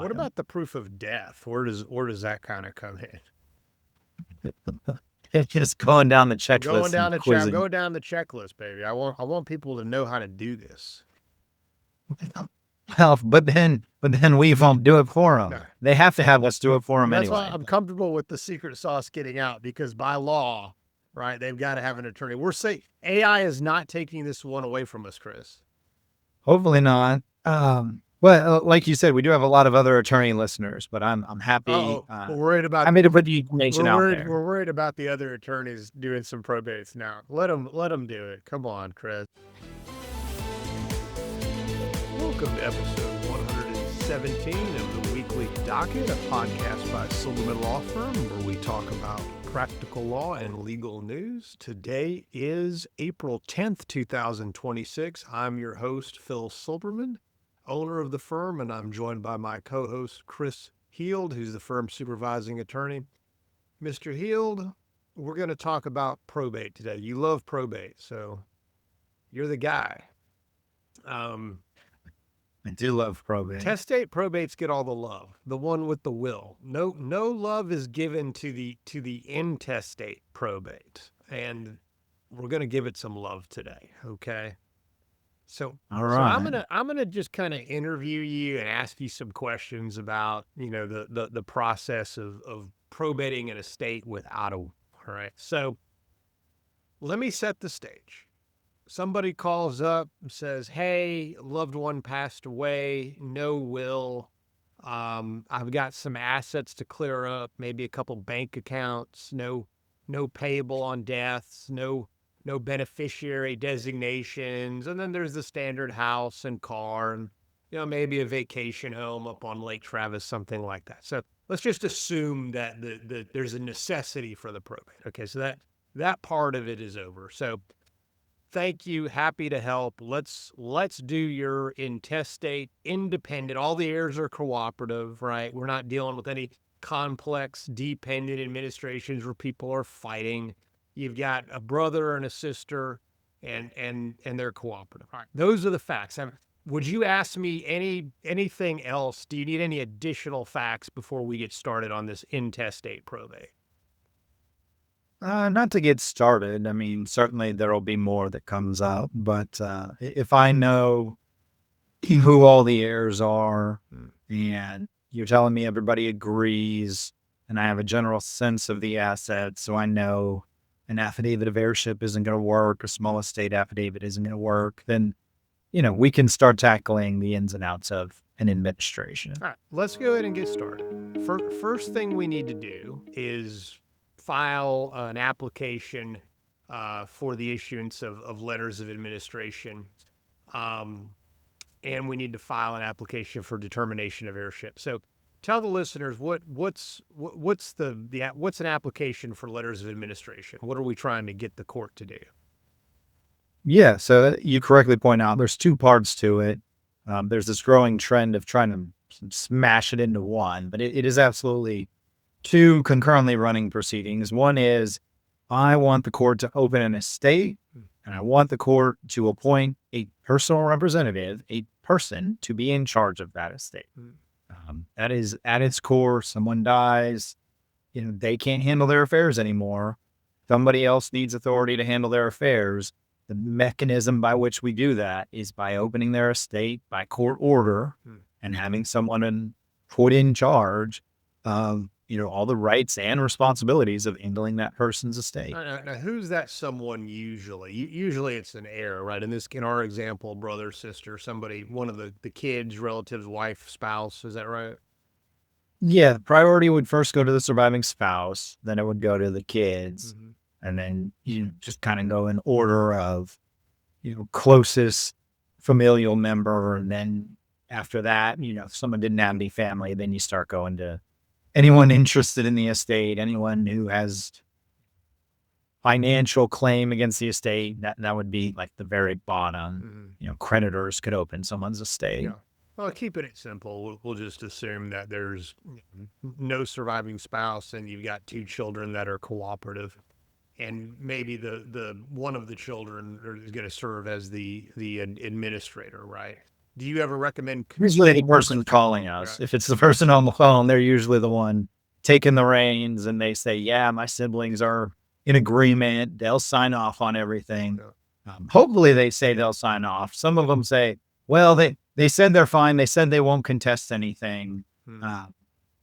What about the proof of death? Where does that kind of come in? It's just going down the checklist. Going down the checklist, baby. I want people to know how to do this. Well, but then we won't do it for them. No. They have to have us do it for them anyway. That's why I'm comfortable with the secret sauce getting out, because by law, right, they've got to have an attorney. We're saying AI is not taking this one away from us, Chris. Hopefully not. Well, like you said, we do have a lot of other attorney listeners, but I'm happy. We're worried about. I made to put the information out there. We're worried about the other attorneys doing some probates now. Let them do it. Come on, Chris. Welcome to episode 117 of the Weekly Docket, a podcast by Silverman Law Firm, where we talk about practical law and legal news. Today is April 10th, 2026. I'm your host, Phil Silberman, owner of the firm, and I'm joined by my co-host, Chris Heald, who's the firm's supervising attorney. Mr. Heald, we're going to talk about probate today. You love probate, so you're the guy. I do love probate. Intestate probates get all the love. The one with the will. No love is given to the intestate probate, and we're going to give it some love today. Okay. So, all right. So I'm gonna just kind of interview you and ask you some questions about the process of probating an estate without a will. All right. So let me set the stage. Somebody calls up and says, hey, loved one passed away, no will. I've got some assets to clear up, maybe a couple bank accounts, no payable on deaths, no beneficiary designations. And then there's the standard house and car and, maybe a vacation home up on Lake Travis, something like that. So let's just assume that there's a necessity for the probate. Okay, so that part of it is over. So thank you. Happy to help. Let's do your intestate independent. All the heirs are cooperative, right? We're not dealing with any complex dependent administrations where people are fighting. You've got a brother and a sister, and they're cooperative. All right. Those are the facts. Would you ask me anything else? Do you need any additional facts before we get started on this intestate probate? Not to get started. I mean, certainly there'll be more that comes up, but if I know who all the heirs are and you're telling me everybody agrees and I have a general sense of the assets, so I know an affidavit of heirship isn't going to work, a small estate affidavit isn't going to work, then, we can start tackling the ins and outs of an administration. All right, let's go ahead and get started. First thing we need to do is file an application for the issuance of letters of administration. And we need to file an application for determination of heirship. So tell the listeners what's an application for letters of administration? What are we trying to get the court to do? Yeah, so you correctly point out there's two parts to it. There's this growing trend of trying to smash it into one, but it is absolutely two concurrently running proceedings. One is I want the court to open an estate, and I want the court to appoint a personal representative, a person to be in charge of that estate. That is at its core. Someone dies, they can't handle their affairs anymore. Somebody else needs authority to handle their affairs. The mechanism by which we do that is by opening their estate by court order and having someone put in charge of all the rights and responsibilities of handling that person's estate. Now, who's that someone usually? Usually it's an heir, right? In our example, brother, sister, somebody, one of the kids, relatives, wife, spouse. Is that right? Yeah. Priority would first go to the surviving spouse. Then it would go to the kids. Mm-hmm. And then you just kind of go in order of, closest familial member. And then after that, if someone didn't have any family, then you start going to anyone interested in the estate, anyone who has financial claim against the estate, that would be like the very bottom. Mm-hmm. Creditors could open someone's estate. Yeah. Well, keeping it simple, we'll just assume that there's no surviving spouse and you've got two children that are cooperative. And maybe the one of the children is going to serve as the administrator, right? Do you ever recommend? Usually the person calling us. Right. If it's the person on the phone, they're usually the one taking the reins, and they say, yeah, my siblings are in agreement. They'll sign off on everything. Hopefully they say they'll sign off. Some of them say, well, they said they're fine. They said they won't contest anything.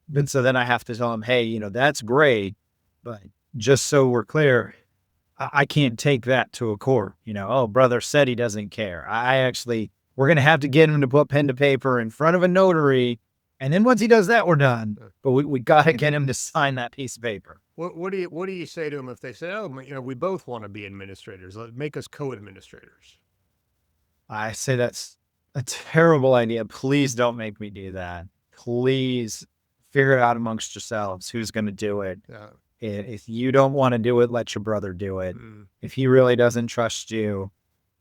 But so then I have to tell them, hey, you know, that's great, but just so we're clear, I can't take that to a court. You know, oh, brother said he doesn't care. We're going to have to get him to put pen to paper in front of a notary. And then once he does that, we're done. But we got to get him to sign that piece of paper. What do you say to them if they say, oh, you know, we both want to be administrators, make us co-administrators? I say that's a terrible idea. Please don't make me do that. Please figure it out amongst yourselves who's going to do it. Yeah. If you don't want to do it, let your brother do it. If he really doesn't trust you,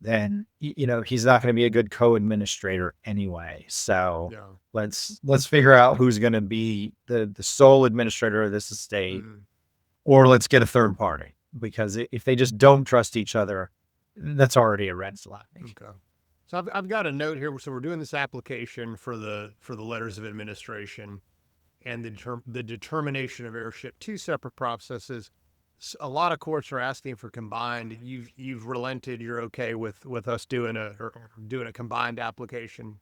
then, you know, he's not going to be a good co-administrator anyway. So let's figure out who's going to be the sole administrator of this estate, or let's get a third party, because if they just don't trust each other, that's already a red flag. Okay. So I've got a note here. So we're doing this application for the letters of administration and the determination of heirship, two separate processes. A lot of courts are asking for combined. You've relented. You're okay with us doing a combined application.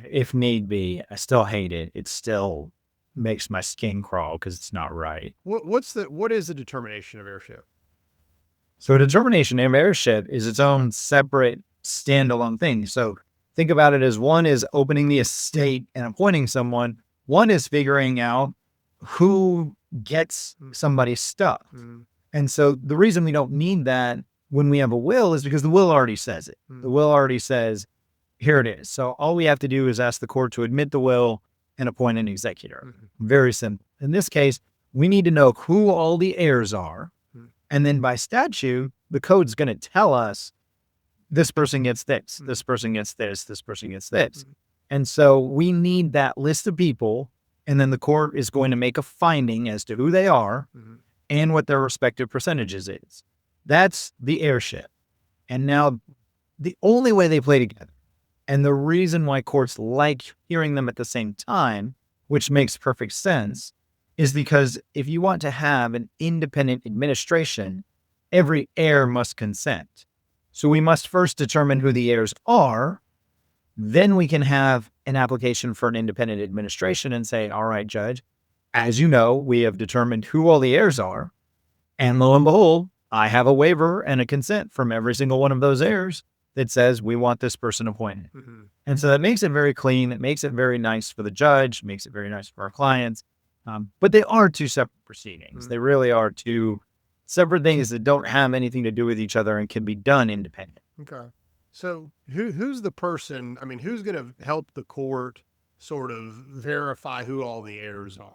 If need be. I still hate it. It still makes my skin crawl because it's not right. What is the determination of heirship? So a determination of heirship is its own separate standalone thing. So think about it as one is opening the estate and appointing someone. One is figuring out who gets somebody's stuff. And so the reason we don't need that when we have a will is because the will already says it. The will already says, here it is. So all we have to do is ask the court to admit the will and appoint an executor. Very simple. In this case, we need to know who all the heirs are. And then by statute, the code's going to tell us this person gets this, this person gets this, this person gets this. And so we need that list of people. And then the court is going to make a finding as to who they are and what their respective percentages is. That's the heirship. And now the only way they play together, and the reason why courts like hearing them at the same time, which makes perfect sense, is because if you want to have an independent administration, every heir must consent. So we must first determine who the heirs are. Then we can have an application for an independent administration and say, all right, judge, as you know, we have determined who all the heirs are. And lo and behold, I have a waiver and a consent from every single one of those heirs that says we want this person appointed. And so that makes it very clean. It makes it very nice for the judge, makes it very nice for our clients. But they are two separate proceedings. They really are two separate things that don't have anything to do with each other and can be done independent. Okay. So who's the person, I mean, who's going to help the court sort of verify who all the heirs are?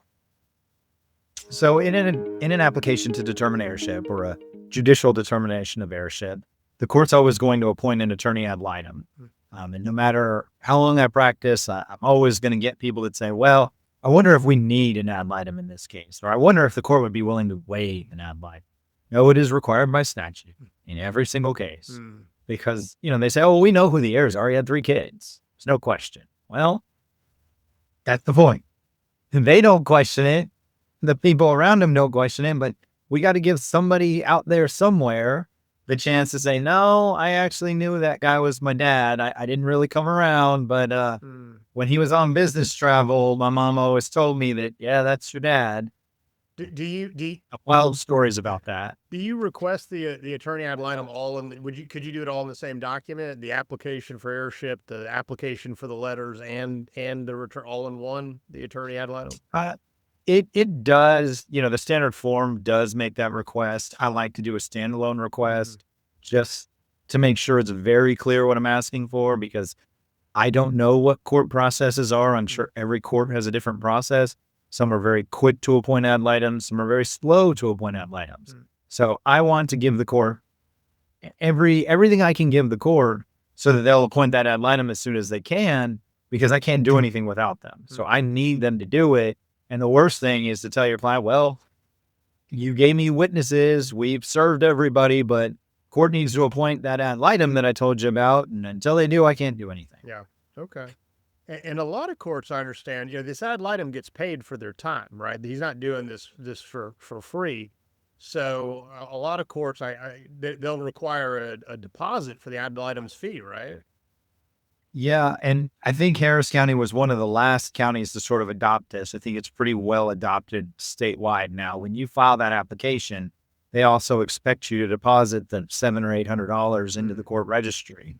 So in an application to determine heirship or a judicial determination of heirship, the court's always going to appoint an attorney ad litem. And no matter how long I practice, I'm always going to get people that say, well, I wonder if we need an ad litem in this case, or I wonder if the court would be willing to waive an ad litem. No, it is required by statute in every single case. Because, you know, they say, oh, we know who the heirs are. He had 3 kids. There's no question. Well, that's the point. They don't question it. The people around them don't question it, but we got to give somebody out there somewhere the chance to say, no, I actually knew that guy was my dad. I didn't really come around, but when he was on business travel, my mom always told me that, yeah, that's your dad. Do you wild stories about that? Do you request the attorney ad litem all in? Could you do it all in the same document? The application for heirship, the application for the letters, and the return all in one. The attorney ad litem. It does. You know, the standard form does make that request. I like to do a standalone request just to make sure it's very clear what I'm asking for, because I don't know what court processes are. I'm sure every court has a different process. Some are very quick to appoint ad litems. Some are very slow to appoint ad litems. So I want to give the court everything I can give the court so that they'll appoint that ad litem as soon as they can, because I can't do anything without them. So I need them to do it. And the worst thing is to tell your client, well, you gave me witnesses. We've served everybody, but court needs to appoint that ad litem that I told you about. And until they do, I can't do anything. Yeah. Okay. And a lot of courts, I understand, this ad litem gets paid for their time, right? He's not doing this for free. So a lot of courts, they'll require a deposit for the ad litem's fee, right? Yeah, and I think Harris County was one of the last counties to sort of adopt this. I think it's pretty well adopted statewide now. When you file that application, they also expect you to deposit the $700 or $800 into the court registry.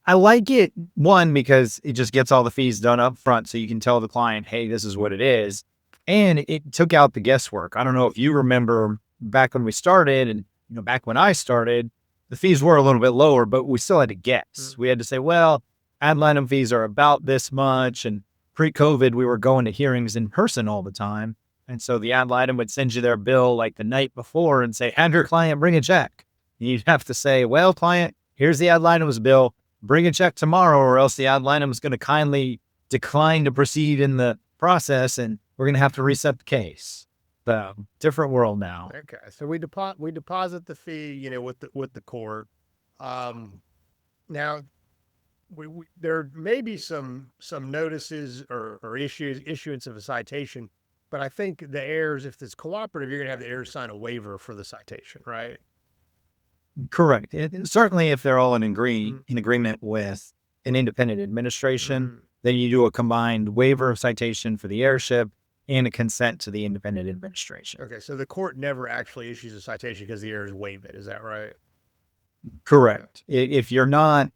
I like it, one, because it just gets all the fees done up front, so you can tell the client, hey, this is what it is. And it took out the guesswork. I don't know if you remember back when we started, and back when I started, the fees were a little bit lower, but we still had to guess. We had to say, well, ad litem fees are about this much. And pre-COVID, we were going to hearings in person all the time. And so the ad litem would send you their bill like the night before and say, have your client bring a check. And you'd have to say, well, client, here's the ad litem's bill. Bring a check tomorrow, or else the ad litem is going to kindly decline to proceed in the process, and we're going to have to reset the case. So different world now. Okay, so we deposit the fee, with the court. Now, there may be some notices or issuance of a citation, but I think the heirs, if it's cooperative, you're going to have the heirs sign a waiver for the citation, right? Correct. And certainly, if they're all in agreement with an independent administration, then you do a combined waiver of citation for the heirship and a consent to the independent administration. Okay, so the court never actually issues a citation because the heirs waive it. Is that right? Correct. If you're not,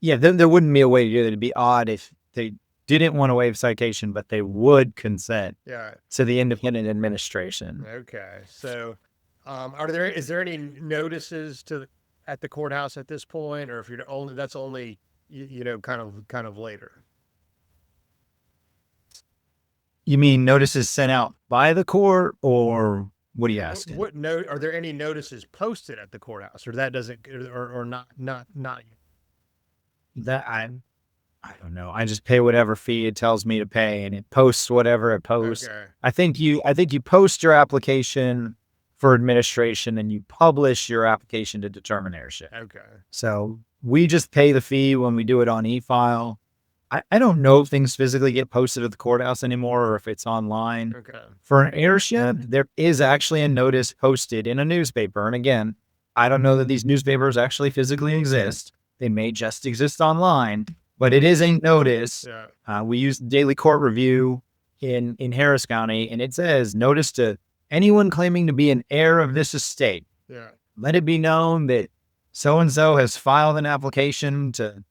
then there wouldn't be a way to do it. It'd be odd if they didn't want to waive citation, but they would consent to the independent administration. Okay, so is there any notices at the courthouse at this point, or if you're only kind of later? You mean notices sent out by the court, or what are you asking? What note are there any notices posted at the courthouse, or that doesn't, or not? That I don't know. I just pay whatever fee it tells me to pay, and it posts whatever it posts. Okay. I think you post your application for administration, and you publish your application to determine heirship. Okay. So we just pay the fee when we do it on e-file. I don't know if things physically get posted at the courthouse anymore, or if it's online. Okay. For an heirship, there is actually a notice posted in a newspaper. And again, I don't know that these newspapers actually physically exist. They may just exist online, but it is a notice. Yeah. We use Daily Court Review in Harris County, and it says, notice to anyone claiming to be an heir of this estate. Yeah. Let it be known that so-and-so has filed an application to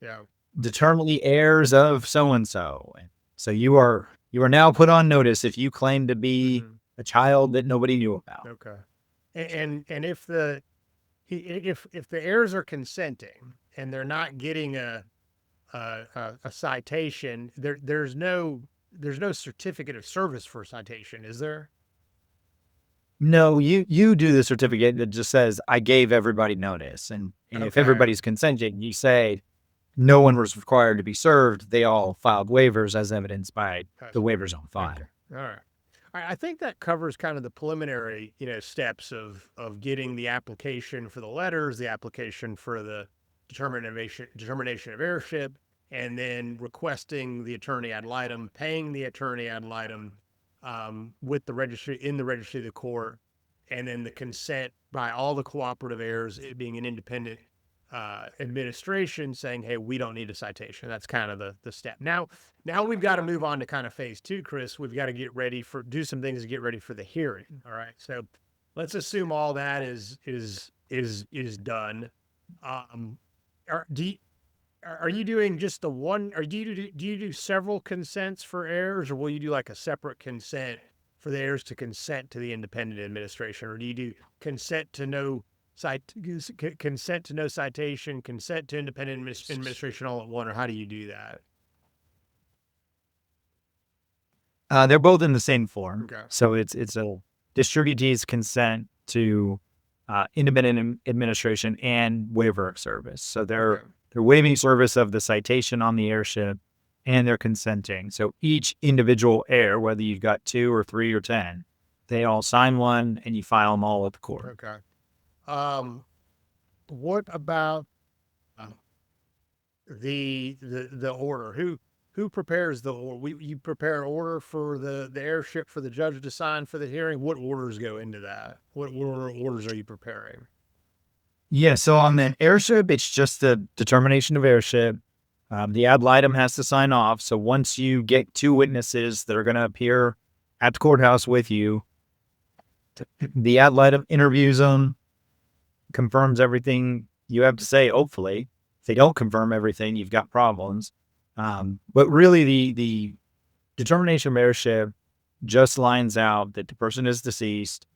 determine the heirs of so-and-so. So you are now put on notice if you claim to be a child that nobody knew about. Okay. And if the heirs are consenting and they're not getting a citation, there's no certificate of service for a citation, is there? No, you do the certificate that just says, I gave everybody notice. And if everybody's consenting, you say, no one was required to be served. They all filed waivers as evidenced by the waivers on file. Okay. All right. I think that covers kind of the preliminary, steps of getting the application for the letters, the application for the determination of heirship, and then requesting the attorney ad litem, paying the attorney ad litem with the registry of the court, and then the consent by all the cooperative heirs, it being an independent administration, saying, hey, we don't need a citation. That's kind of the step. Now we've got to move on to kind of phase two, Chris. We've got to do some things to get ready for the hearing. All right. So let's assume all that is done. Are you doing just the one, or do you do several consents for heirs, or will you do like a separate consent for the heirs to consent to the independent administration, or do you do consent to no citation, consent to independent administration all at one, or how do you do that? They're both in the same form. Okay. So it's a distributee's consent to independent administration and waiver of service. So they're waiving service of the citation on the heirship, and they're consenting. So each individual heir, whether you've got 2 or 3 or 10, they all sign one, and you file them all at the court. Okay. what about the order? Who prepares the order? You prepare an order for the heirship for the judge to sign for the hearing. What orders go into that? What orders are you preparing? Yeah, so on the heirship, it's just the determination of heirship. The ad litem has to sign off. So once you get two witnesses that are going to appear at the courthouse with you, the ad litem interviews them, confirms everything you have to say, hopefully. If they don't confirm everything, you've got problems. But really, the determination of heirship just lines out that the person is deceased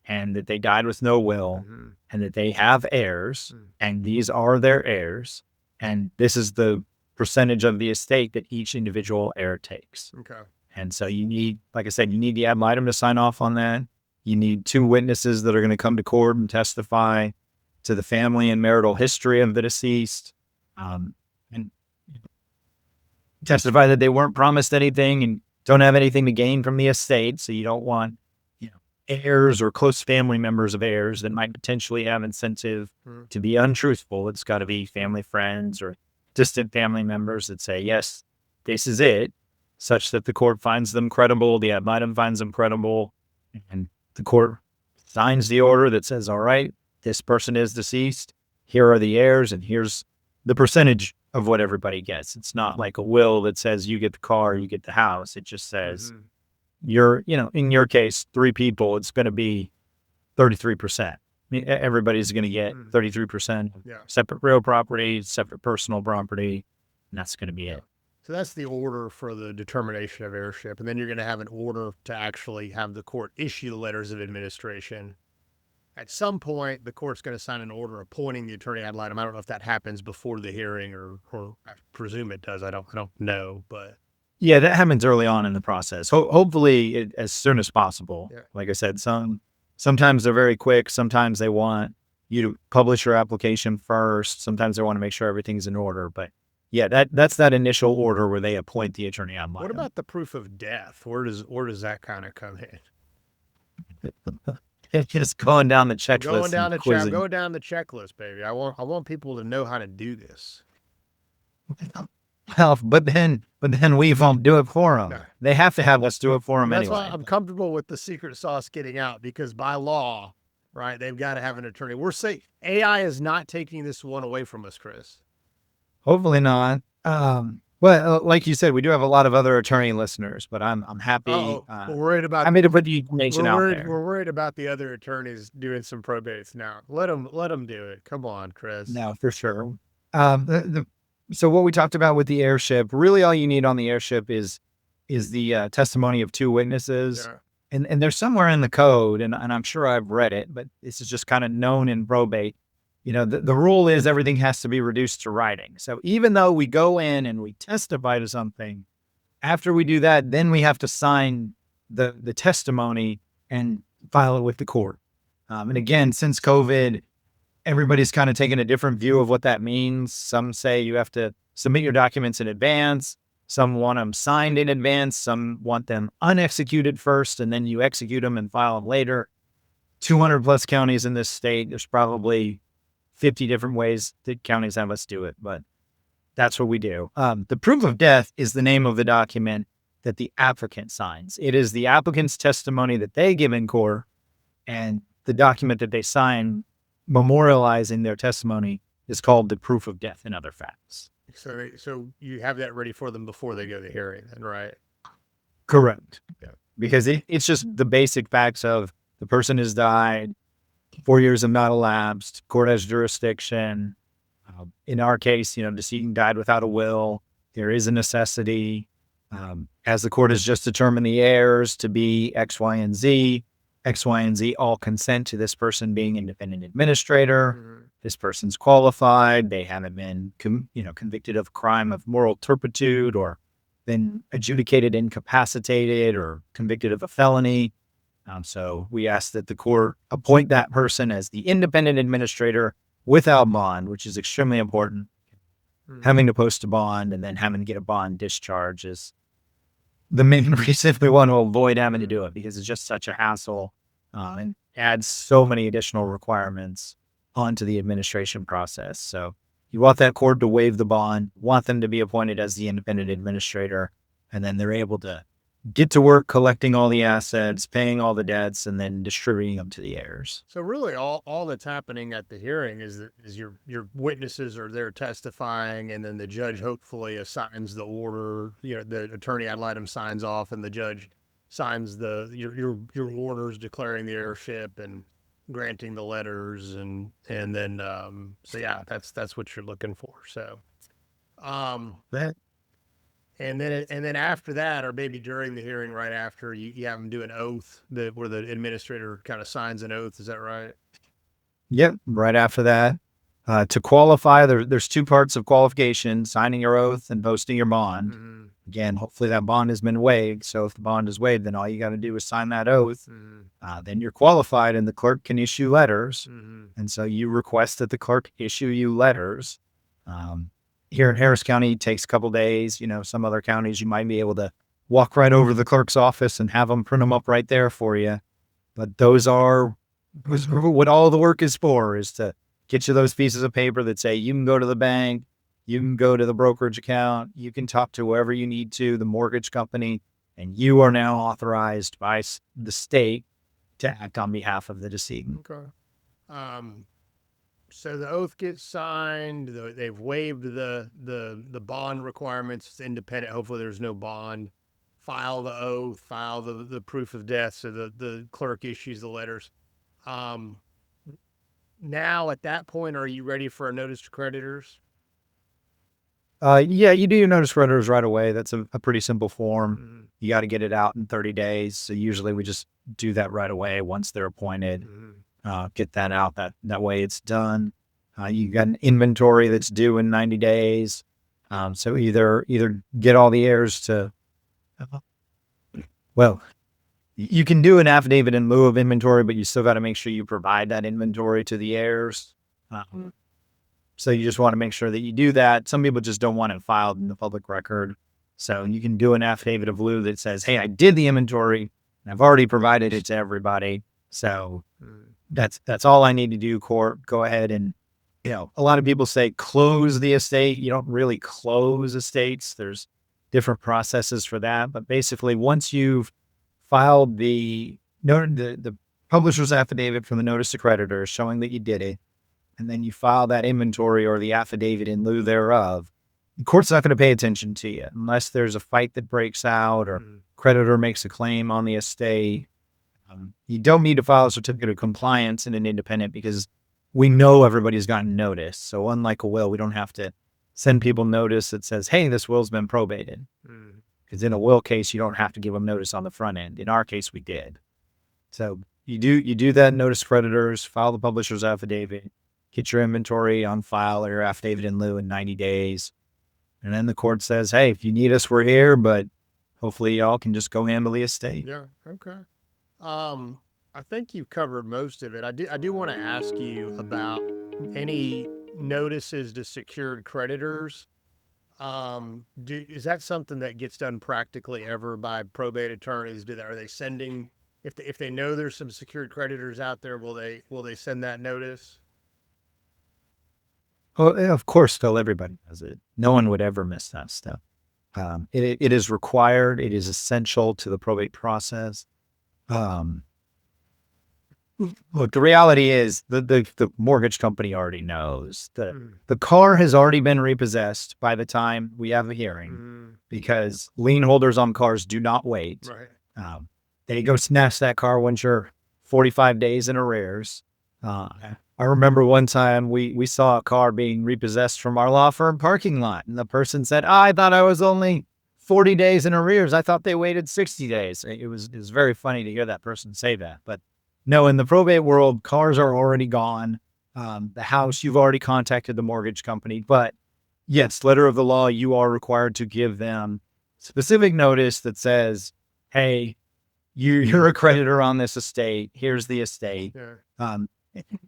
and that they died with no will and that they have heirs and these are their heirs. And this is the percentage of the estate that each individual heir takes. Okay. And so you need, like I said, you need the ad litem to sign off on that. You need two witnesses that are going to come to court and testify to the family and marital history of the deceased, and testify that they weren't promised anything and don't have anything to gain from the estate. So you don't want, heirs or close family members of heirs that might potentially have incentive to be untruthful. It's got to be family, friends, or distant family members that say, yes, this is it, such that the court finds them credible, the ad litem finds them credible, and the court signs the order that says, all right, this person is deceased. Here are the heirs, and here's the percentage of what everybody gets. It's not like a will that says you get the car, you get the house. It just says you're, in your case, 3 people, it's going to be 33%. I mean, everybody's going to get 33%. Separate real property, separate personal property, and that's going to be it. So that's the order for the determination of heirship. And then you're going to have an order to actually have the court issue the letters of administration. At some point, the court's going to sign an order appointing the attorney ad litem. I don't know if that happens before the hearing or I presume it does. I don't know, but. Yeah, that happens early on in the process. Hopefully as soon as possible. Yeah. Like I said, sometimes they're very quick. Sometimes they want you to publish your application first. Sometimes they want to make sure everything's in order. But yeah, that's that initial order where they appoint the attorney ad litem. What about the proof of death? Where does that kind of come in? It's just going down the checklist. Going down the checklist, baby. I want people to know how to do this. Well, but then we won't do it for them. No. They have to have us do it for them anyway. That's why I'm comfortable with the secret sauce getting out, because by law, right, they've got to have an attorney. We're saying AI is not taking this one away from us, Chris. Hopefully not. Well, like you said, we do have a lot of other attorney listeners, but I'm happy. We're worried about. I made to put the information out there. We're worried about the other attorneys doing some probates now. Let them do it. Come on, Chris. No, for sure. So what we talked about with the heirship, really all you need on the heirship is the testimony of 2 witnesses. Yeah. And there's somewhere in the code, and I'm sure I've read it, but this is just kind of known in probate. The rule is everything has to be reduced to writing. So even though we go in and we testify to something, after we do that, then we have to sign the testimony and file it with the court. And again, since COVID, everybody's kind of taken a different view of what that means. Some say you have to submit your documents in advance. Some want them signed in advance. Some want them unexecuted first, and then you execute them and file them later. 200 plus counties in this state. There's probably 50 different ways that counties have us do it, but that's what we do. The proof of death is the name of the document that the applicant signs. It is the applicant's testimony that they give in court, and the document that they sign memorializing their testimony is called the proof of death and other facts. So you have that ready for them before they go to the hearing, then, right? Correct. Yeah. Because it's just the basic facts of the person has died, 4 years have not elapsed, court has jurisdiction. In our case, decedent died without a will. There is a necessity. As the court has just determined the heirs to be X, Y, and Z, X, Y, and Z all consent to this person being independent administrator. Mm-hmm. This person's qualified. They haven't been, convicted of a crime of moral turpitude or been adjudicated incapacitated or convicted of a felony. So we ask that the court appoint that person as the independent administrator without bond, which is extremely important. Mm-hmm. Having to post a bond and then having to get a bond discharge is the main reason we want to avoid having to do it, because it's just such a hassle and adds so many additional requirements onto the administration process. So you want that court to waive the bond, want them to be appointed as the independent administrator, and then they're able to get to work collecting all the assets, paying all the debts, and then distributing them to the heirs. So really all that's happening at the hearing is your witnesses are there testifying, and then the judge hopefully assigns the order, the attorney ad litem signs off, and the judge signs your orders declaring the heirship and granting the letters, and then so yeah, that's what you're looking for. So That and then after that, or maybe during the hearing, right after, you have them do an oath where the administrator kind of signs an oath. Is that right? Yep. Right after that, to qualify, there's two parts of qualification: signing your oath and posting your bond. Mm-hmm. Again, hopefully that bond has been waived. So if the bond is waived, then all you got to do is sign that oath. Mm-hmm. Then you're qualified, and the clerk can issue letters. Mm-hmm. And so you request that the clerk issue you letters. Here in Harris County, it takes a couple days. Some other counties, you might be able to walk right over to the clerk's office and have them print them up right there for you. But those are what all the work is for, is to get you those pieces of paper that say you can go to the bank, you can go to the brokerage account, you can talk to whoever you need to, the mortgage company, and you are now authorized by the state to act on behalf of the decedent. Okay. So the oath gets signed. They've waived the bond requirements. It's independent. Hopefully, there's no bond. File the oath. File the proof of death. So the clerk issues the letters. Now at that point, are you ready for a notice to creditors? Yeah, you do your notice creditors right away. That's a pretty simple form. Mm-hmm. You got to get it out in 30 days. So usually we just do that right away once they're appointed. Mm-hmm. Get that out. That way it's done. You got an inventory that's due in 90 days. So either get all the heirs to, well, you can do an affidavit in lieu of inventory, but you still got to make sure you provide that inventory to the heirs. So you just want to make sure that you do that. Some people just don't want it filed in the public record. So you can do an affidavit of lieu that says, hey, I did the inventory and I've already provided it to everybody. So that's all I need to do, court. Go ahead and, a lot of people say close the estate. You don't really close estates. There's different processes for that. But basically, once you've filed the publisher's affidavit from the notice to creditors showing that you did it, and then you file that inventory or the affidavit in lieu thereof, the court's not going to pay attention to you unless there's a fight that breaks out or creditor makes a claim on the estate. You don't need to file a certificate of compliance in an independent because we know everybody's gotten notice. So unlike a will, we don't have to send people notice that says, hey, this will's been probated. Because in a will case, you don't have to give them notice on the front end. In our case, we did. So you do that notice to creditors, file the publisher's affidavit, get your inventory on file or your affidavit in lieu in 90 days. And then the court says, hey, if you need us, we're here, but hopefully y'all can just go handle the estate. Yeah. Okay. I think you've covered most of it. I do want to ask you about any notices to secured creditors. Is that something that gets done practically ever by probate attorneys? Are they sending, if they know there's some secured creditors out there, will they send that notice? Well, of course, everybody does it. No one would ever miss that step. It is required. It is essential to the probate process. Look, the reality is the mortgage company already knows that the car has already been repossessed by the time we have a hearing because lien holders on cars do not wait. Right. They go snatch that car once you're 45 days in arrears. I remember one time we saw a car being repossessed from our law firm parking lot, and the person said, I thought I was only 40 days in arrears. I thought they waited 60 days. It was very funny to hear that person say that. But no, in the probate world, cars are already gone. The house, you've already contacted the mortgage company. But yes, letter of the law, you are required to give them specific notice that says, hey, you're a creditor on this estate. Here's the estate. Yeah.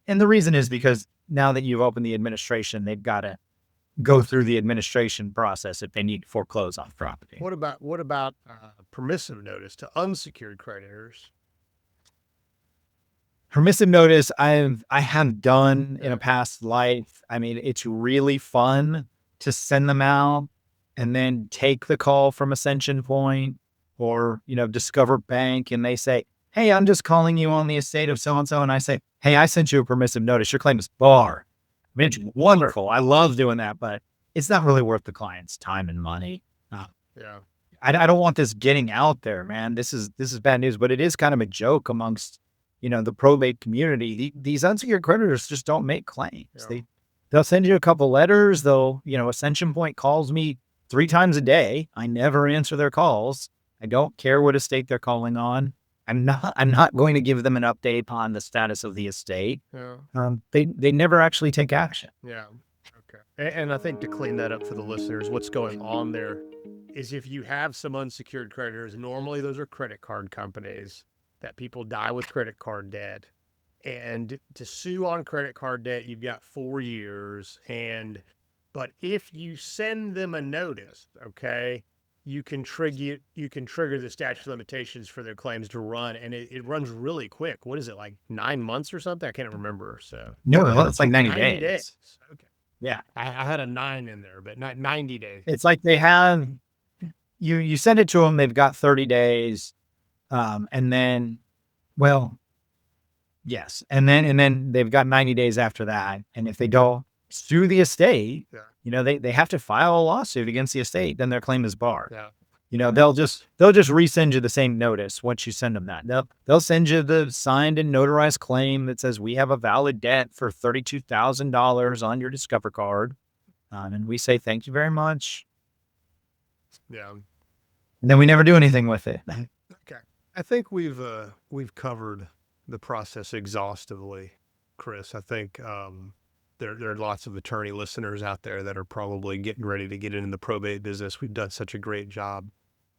And the reason is because now that you've opened the administration, they've got to go through the administration process if they need to foreclose on property. What about permissive notice to unsecured creditors? Permissive notice I have done in a past life. I mean, it's really fun to send them out and then take the call from Ascension Point or, Discover Bank, and they say, "Hey, I'm just calling you on the estate of so-and-so." And I say, "Hey, I sent you a permissive notice. Your claim is barred." I mean, it's wonderful. I love doing that, but it's not really worth the client's time and money. Yeah. I don't want this getting out there, man. This is bad news, but it is kind of a joke amongst, the probate community. These unsecured creditors just don't make claims. Yeah. They'll send you a couple letters. Ascension Point calls me 3 times a day. I never answer their calls. I don't care what estate they're calling on. I'm not going to give them an update on the status of the estate. Yeah. They never actually take action. Yeah. Okay. And I think to clean that up for the listeners, what's going on there is if you have some unsecured creditors, normally those are credit card companies that people die with credit card debt. And to sue on credit card debt, you've got 4 years. But if you send them a notice, okay, you can trigger the statute of limitations for their claims to run, and it runs really quick. What is it, like 9 months or something? I can't remember. So No, it's like 90 90 days. Okay. Yeah. I had a 9 in there, but not 90 days. It's like they have you send it to them, they've got 30 days. And then, well, yes. And then they've got 90 days after that. And if they don't sue the estate, they have to file a lawsuit against the estate, then their claim is barred. Yeah. They'll just resend you the same notice once you send them that. They'll send you the signed and notarized claim that says we have a valid debt for $32,000 on your Discover card. And we say, thank you very much. Yeah. And then we never do anything with it. Okay. I think we've covered the process exhaustively, Chris. I think there are lots of attorney listeners out there that are probably getting ready to get into the probate business. We've done such a great job.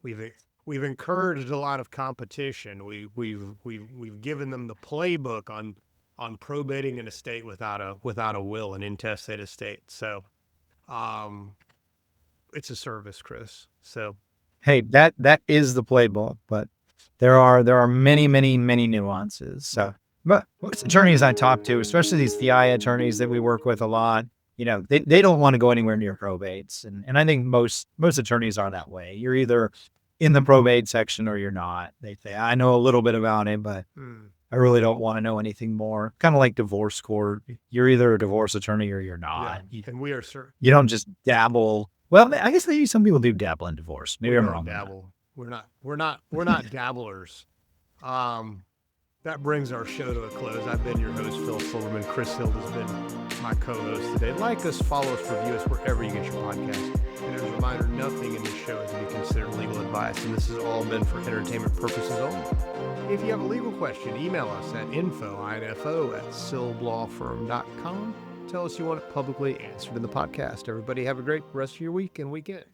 We've encouraged a lot of competition. We've given them the playbook on probating an estate without a will, an intestate estate. So it's a service, Chris. So hey, that is the playbook, but there are many, many, many nuances. So, but most attorneys I talk to, especially these TI attorneys that we work with a lot, they don't want to go anywhere near probates. And I think most attorneys are that way. You're either in the probate section or you're not. They say, I know a little bit about it, but I really don't want to know anything more. Kind of like divorce court. You're either a divorce attorney or you're not. Yeah. And we are, sir. You don't just dabble. Well, I guess maybe some people do dabble in divorce. Maybe I'm wrong. Dabble. We're not dabblers. That brings our show to a close. I've been your host, Phil Silverman. Chris Hill has been my co-host today. Like us, follow us, review us wherever you get your podcast. And as a reminder, nothing in this show is to be considered legal advice, and this has all been for entertainment purposes only. If you have a legal question, email us at info@silblawfirm.com. Tell us you want it publicly answered in the podcast. Everybody have a great rest of your week and weekend.